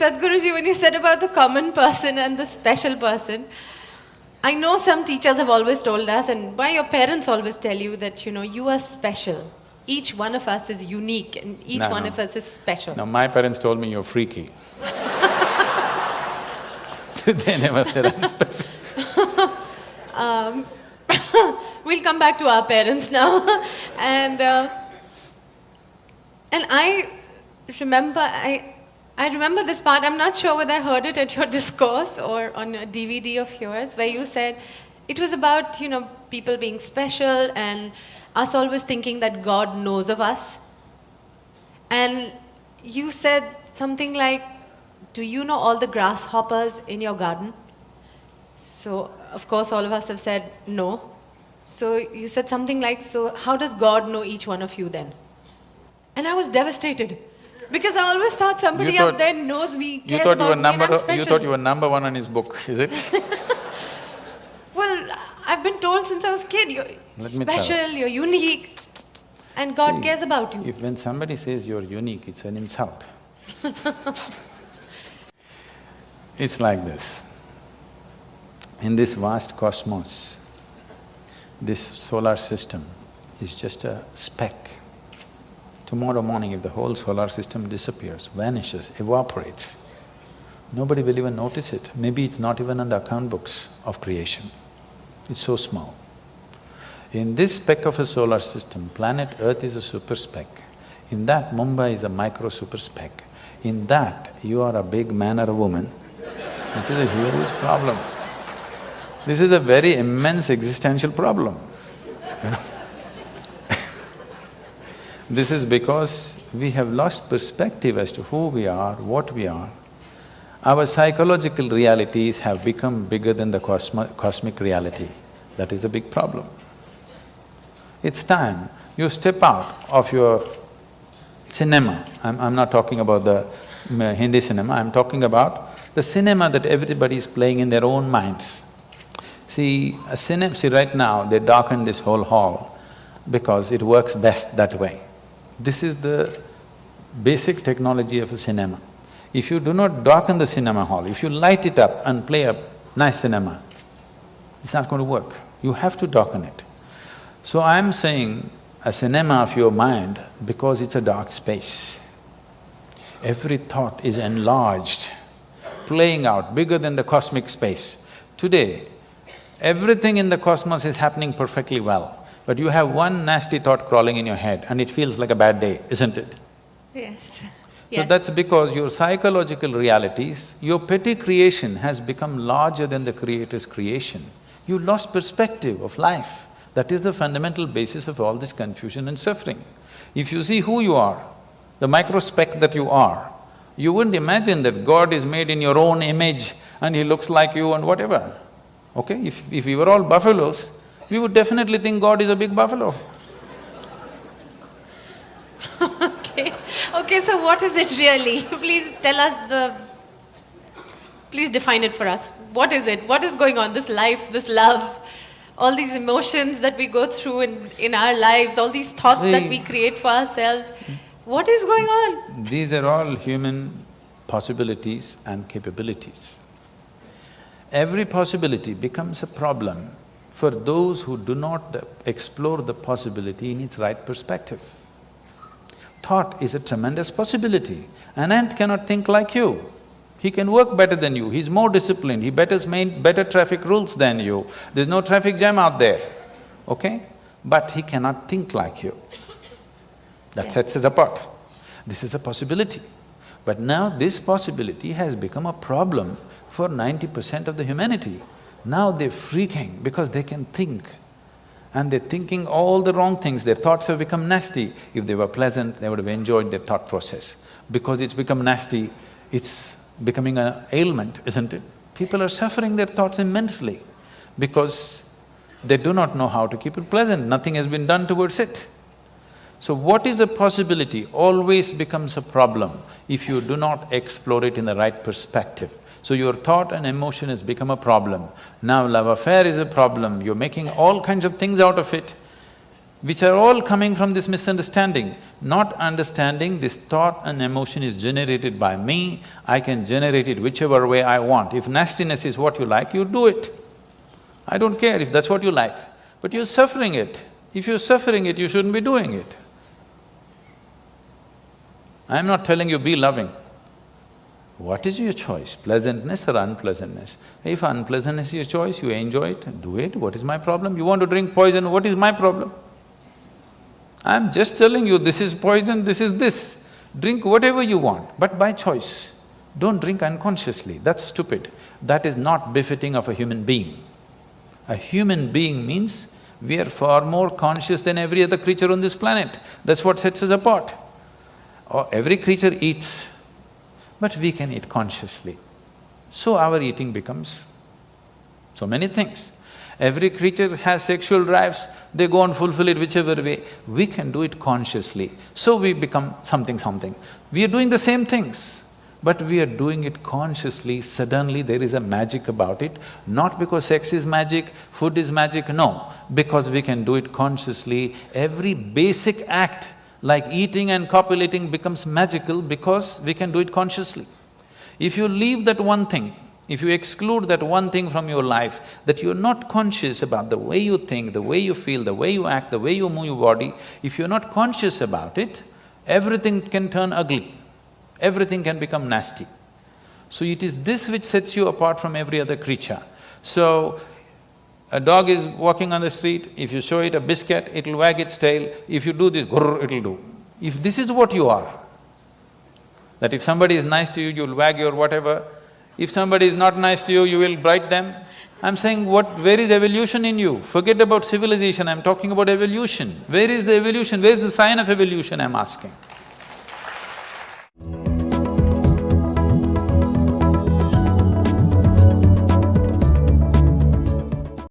Sadhguruji, when you said about the common person and the special person, I know some teachers have always told us, and why your parents always tell you that, you are special. Each one of us is unique and each one of us is special. No, my parents told me you're freaky. They never said I'm special. We'll come back to our parents now. And I remember this part. I'm not sure whether I heard it at your discourse or on a DVD of yours, where you said it was about, people being special and us always thinking that God knows of us. And you said something like, do you know all the grasshoppers in your garden? So, of course, all of us have said no. So you said something like, so how does God know each one of you then? And I was devastated. Because I always thought somebody up there knows me, cares about me, and I'm special. You thought you were number one on his book, is it? Well, I've been told since I was a kid, you're special, you're unique, and God cares about you. When somebody says you're unique, it's an insult. It's like this. In this vast cosmos, this solar system is just a speck. Tomorrow morning, if the whole solar system disappears, vanishes, evaporates, nobody will even notice it. Maybe it's not even on the account books of creation. It's so small. In this speck of a solar system, planet Earth is a super speck. In that, Mumbai is a micro super speck. In that, you are a big man or a woman, which is a huge problem. This is a very immense existential problem, This is because we have lost perspective as to who we are, what we are. Our psychological realities have become bigger than the cosmic reality. That is the big problem. It's time you step out of your cinema. I'm not talking about the Hindi cinema, I'm talking about the cinema that everybody is playing in their own minds. See, right now they darken this whole hall because it works best that way. This is the basic technology of a cinema. If you do not darken the cinema hall, if you light it up and play a nice cinema, it's not going to work. You have to darken it. So I'm saying a cinema of your mind because it's a dark space. Every thought is enlarged, playing out bigger than the cosmic space. Today, everything in the cosmos is happening perfectly well. But you have one nasty thought crawling in your head and it feels like a bad day, isn't it? Yes. So that's because your psychological realities, your petty creation has become larger than the Creator's creation. You lost perspective of life. That is the fundamental basis of all this confusion and suffering. If you see who you are, the microspeck that you are, you wouldn't imagine that God is made in your own image and He looks like you and whatever. Okay? If we were all buffaloes, we would definitely think God is a big buffalo. Okay, so what is it really? Please tell us please define it for us. What is it? What is going on? This life, this love, all these emotions that we go through in our lives, all these thoughts that we create for ourselves. What is going on? These are all human possibilities and capabilities. Every possibility becomes a problem for those who do not explore the possibility in its right perspective. Thought is a tremendous possibility. An ant cannot think like you. He can work better than you, he's more disciplined, he better traffic rules than you. There's no traffic jam out there, okay? But he cannot think like you. That sets us apart. This is a possibility. But now this possibility has become a problem for 90% of the humanity. Now they're freaking because they can think. And they're thinking all the wrong things, their thoughts have become nasty. If they were pleasant, they would have enjoyed their thought process. Because it's become nasty, it's becoming an ailment, isn't it? People are suffering their thoughts immensely because they do not know how to keep it pleasant, nothing has been done towards it. So what is a possibility always becomes a problem if you do not explore it in the right perspective. So your thought and emotion has become a problem. Now love affair is a problem, you're making all kinds of things out of it. which are all coming from this misunderstanding. Not understanding this thought and emotion is generated by me, I can generate it whichever way I want. If nastiness is what you like, you do it. I don't care if that's what you like, but you're suffering it. If you're suffering it, you shouldn't be doing it. I'm not telling you be loving. What is your choice, pleasantness or unpleasantness? If unpleasantness is your choice, you enjoy it, do it, what is my problem? You want to drink poison, what is my problem? I'm just telling you, this is poison, this is this. Drink whatever you want, but by choice. Don't drink unconsciously, that's stupid. That is not befitting of a human being. A human being means we are far more conscious than every other creature on this planet. That's what sets us apart. Every creature eats, but we can eat consciously. So our eating becomes so many things. Every creature has sexual drives, they go and fulfill it whichever way. We can do it consciously, so we become something. We are doing the same things, but we are doing it consciously. Suddenly there is a magic about it, not because sex is magic, food is magic, no. Because we can do it consciously. Every basic act like eating and copulating becomes magical because we can do it consciously. If you leave that one thing, if you exclude that one thing from your life, that you're not conscious about the way you think, the way you feel, the way you act, the way you move your body, if you're not conscious about it, everything can turn ugly, everything can become nasty. So it is this which sets you apart from every other creature. So, a dog is walking on the street, if you show it a biscuit, it'll wag its tail, if you do this, grrr, it'll do. If this is what you are, that if somebody is nice to you, you'll wag your whatever, if somebody is not nice to you, you will bite them. I'm saying where is evolution in you? Forget about civilization, I'm talking about evolution. Where is the evolution? Where is the sign of evolution, I'm asking?